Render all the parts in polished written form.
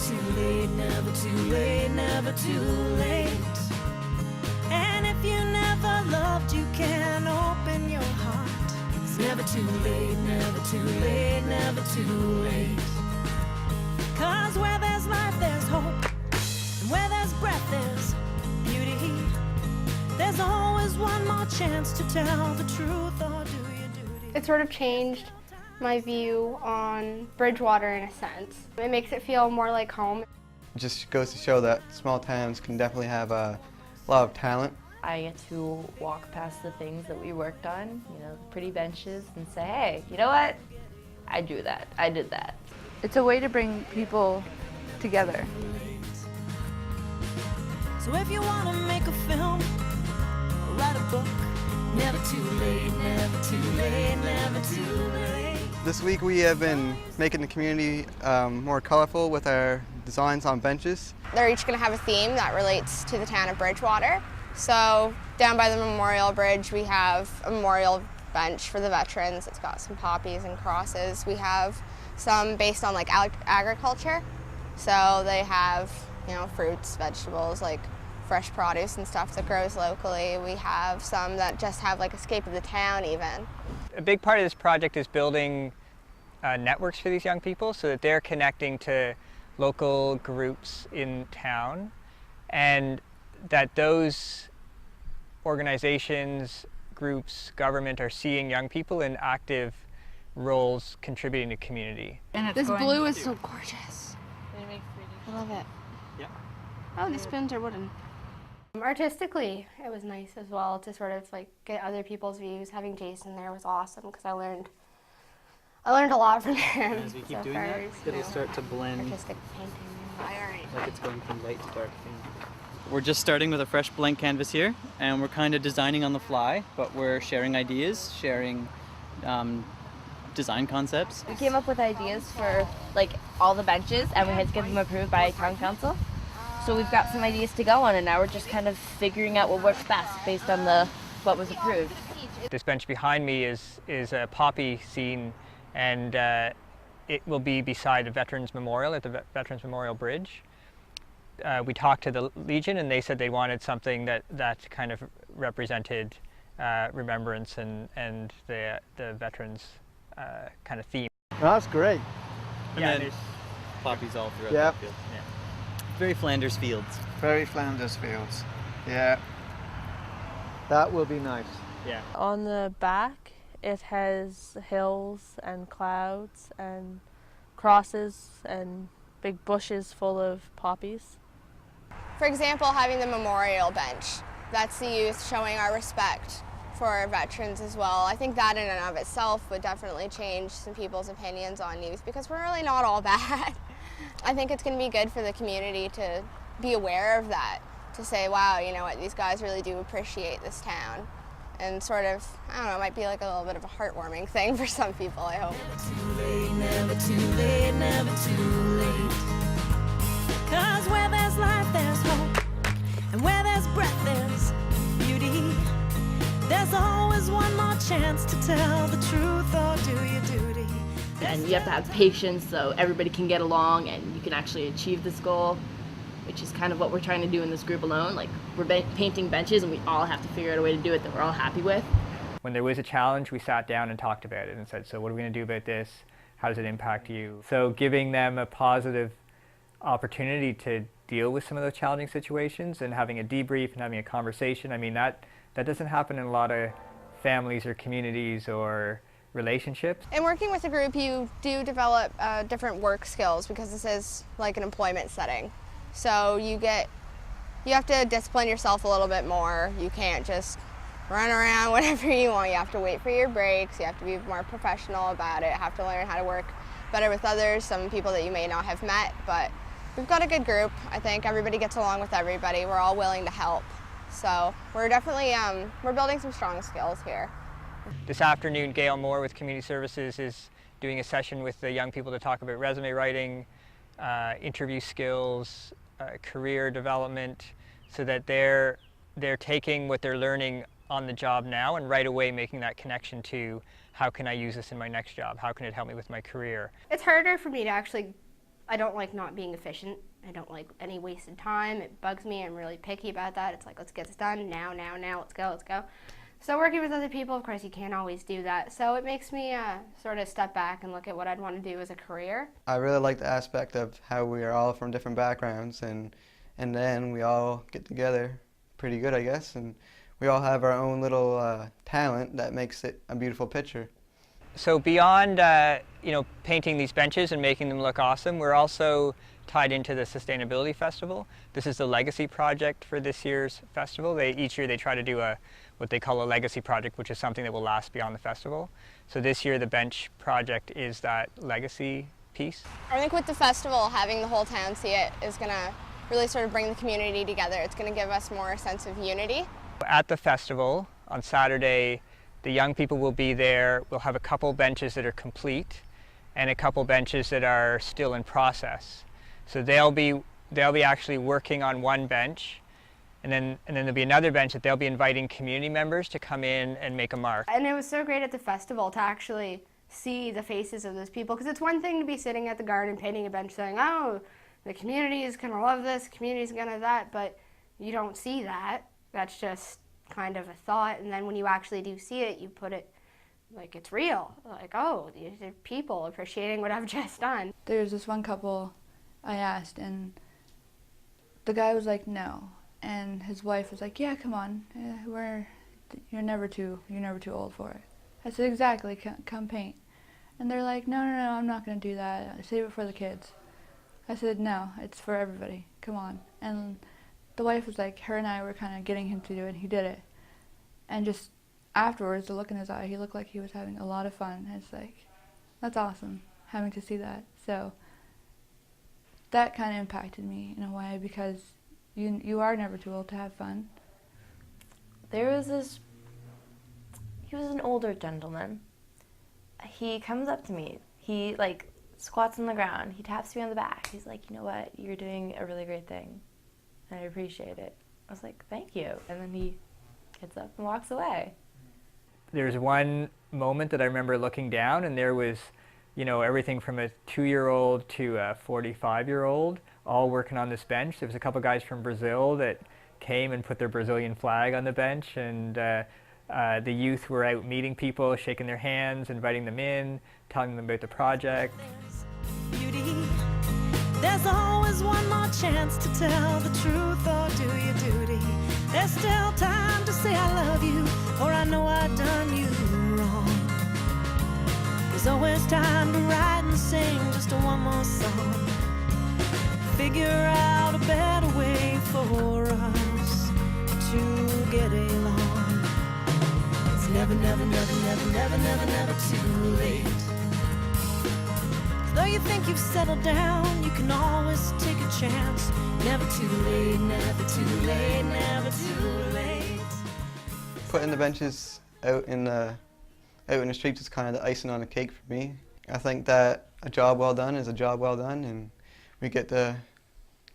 too late, never too late, never too late. And if you never loved, you can open your heart. It's never too late, never too late, never too late. 'Cause where there's life, there's hope. And where there's breath, there's beauty. There's always one more chance to tell the truth or do your duty. It sort of changed my view on Bridgewater in a sense. It makes it feel more like home. It just goes to show that small towns can definitely have a lot of talent. I get to walk past the things that we worked on, you know, the pretty benches, and say, hey, you know what? I drew that, I did that. It's a way to bring people together. So if you want to make a film or write a book, never too late, never too late, never too late. This week we have been making the community more colorful with our designs on benches. They're each going to have a theme that relates to the town of Bridgewater. So down by the Memorial Bridge we have a memorial bench for the veterans. It's got some poppies and crosses. We have some based on like agriculture. So they have, you know, fruits, vegetables, like fresh produce and stuff that grows locally. We have some that just have like escape of the town even. A big part of this project is building networks for these young people so that they're connecting to local groups in town, and that those organizations, groups, government are seeing young people in active roles contributing to community. And this blue is so gorgeous. I love it. Yeah. Oh, these spoons are wooden. Artistically, it was nice as well to sort of like get other people's views. Having Jason there was awesome because I learned a lot from him. As we keep doing that, it'll start to blend artistic painting. like it's going from light to dark. We're just starting with a fresh blank canvas here, and we're kind of designing on the fly, but we're sharing ideas, sharing design concepts. We came up with ideas for like all the benches, and we had to get them approved by town council. So we've got some ideas to go on, and now we're just kind of figuring out what works best based on what was approved. This bench behind me is a poppy scene, and it will be beside a Veterans Memorial at the Veterans Memorial Bridge. We talked to the Legion, and they said they wanted something that kind of represented remembrance and the veterans kind of theme. That's great. And then poppies all throughout Yep. the field. Yeah. Very Flanders Fields. Very Flanders Fields. Yeah. That will be nice. Yeah. On the back, it has hills and clouds and crosses and big bushes full of poppies. For example, having the memorial bench, that's the youth showing our respect for our veterans as well. I think that in and of itself would definitely change some people's opinions on youth because we're really not all bad. I think it's going to be good for the community to be aware of that, to say, wow, you know what, these guys really do appreciate this town. And sort of, I don't know, it might be like a little bit of a heartwarming thing for some people, I hope. Never too late, never too late, never too late. 'Cause where there's life, there's hope. And where there's breath, there's beauty. There's always one more chance to tell the truth or do your duty. And you have to have patience so everybody can get along and you can actually achieve this goal, which is kind of what we're trying to do in this group alone. Like, we're painting benches and we all have to figure out a way to do it that we're all happy with. When there was a challenge, we sat down and talked about it and said, so what are we going to do about this? How does it impact you? So giving them a positive opportunity to deal with some of those challenging situations and having a debrief and having a conversation, I mean, that doesn't happen in a lot of families or communities or relationships. In working with a group, you do develop different work skills because this is like an employment setting. So you have to discipline yourself a little bit more. You can't just run around whenever you want. You have to wait for your breaks. You have to be more professional about it. Have to learn how to work better with others, some people that you may not have met. But we've got a good group. I think everybody gets along with everybody. We're all willing to help. So we're definitely we're building some strong skills here. This afternoon, Gail Moore with Community Services is doing a session with the young people to talk about resume writing, interview skills, career development, so that they're taking what they're learning on the job now and right away making that connection to how can I use this in my next job? How can it help me with my career? It's harder for me to actually I don't like not being efficient. I don't like any wasted time. It bugs me. I'm really picky about that. It's like, let's get this done now, let's go. So working with other people, of course, you can't always do that. So it makes me sort of step back and look at what I'd want to do as a career. I really like the aspect of how we are all from different backgrounds, and then we all get together pretty good, I guess, and we all have our own little talent that makes it a beautiful picture. So beyond painting these benches and making them look awesome, we're also tied into the Sustainability Festival. This is the legacy project for this year's festival. Each year they try to do what they call a legacy project, which is something that will last beyond the festival. So this year the bench project is that legacy piece. I think with the festival, having the whole town see it is going to really sort of bring the community together. It's going to give us more sense of unity. At the festival on Saturday, the young people will be there. We'll have a couple benches that are complete and a couple benches that are still in process. So they'll be actually working on one bench, and then there'll be another bench that they'll be inviting community members to come in and make a mark. And it was so great at the festival to actually see the faces of those people, because it's one thing to be sitting at the garden painting a bench saying, oh, the community is going to love this, the community is going to that, but you don't see that. That's just kind of a thought, and then when you actually do see it, you put it like it's real. Like, oh, these are people appreciating what I've just done. There's this one couple I asked, and the guy was like, no, and his wife was like, yeah, come on, you're never too old for it. I said, exactly, come paint. And they're like, no, I'm not going to do that. Save it for the kids. I said, no, it's for everybody. Come on. And the wife was like, her and I were kind of getting him to do it, and he did it. And just afterwards, the look in his eye, he looked like he was having a lot of fun. And it's like, that's awesome, having to see that. So that kind of impacted me in a way, because you are never too old to have fun. There was he was an older gentleman. He comes up to me. He squats on the ground. He taps me on the back. He's like, you know what, you're doing a really great thing. And I appreciate it. I was like, thank you. And then he gets up and walks away. There's one moment that I remember looking down, and there was, everything from a 2-year-old to a 45-year-old all working on this bench. There was a couple guys from Brazil that came and put their Brazilian flag on the bench, and the youth were out meeting people, shaking their hands, inviting them in, telling them about the project. Beauty. There's always one more chance to tell the truth or do your duty. There's still time to say I love you, or I know I've done you wrong. There's always time to write and sing just one more song. Figure out a better way for us to get along. It's never too late. Though you think you've settled down, you can always take a chance. Never too late, never too late, never too late. Putting the benches out in the streets is kind of the icing on the cake for me. I think that a job well done is a job well done, and we get to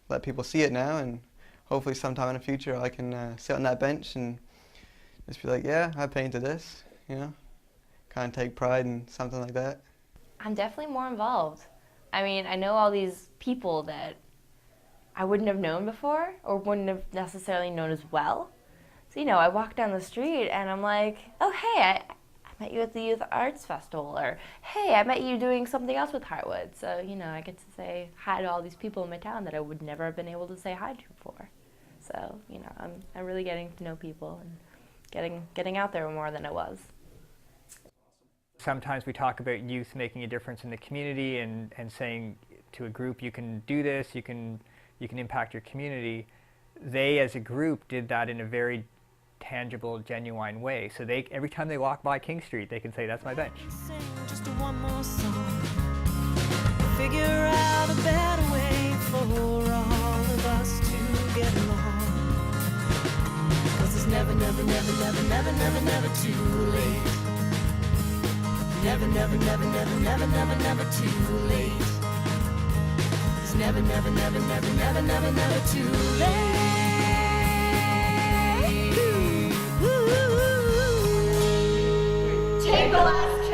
let people see it now, and hopefully sometime in the future I can sit on that bench and just be like, yeah, I painted this, kind of take pride in something like that. I'm definitely more involved. I mean, I know all these people that I wouldn't have known before or wouldn't have necessarily known as well. So, I walk down the street and I'm like, oh, hey, I met you at the Youth Arts Festival, or hey, I met you doing something else with Heartwood. So, I get to say hi to all these people in my town that I would never have been able to say hi to before. So, I'm really getting to know people and getting out there more than I was. Sometimes we talk about youth making a difference in the community and saying to a group, you can do this, you can impact your community. They as a group did that in a very tangible, genuine way. So every time they walk by King Street, they can say, that's my bench. Sing just one more song. Figure out a better way for all of us to get along. 'Cause it's never too late. Never too late. It's never too late. Take the last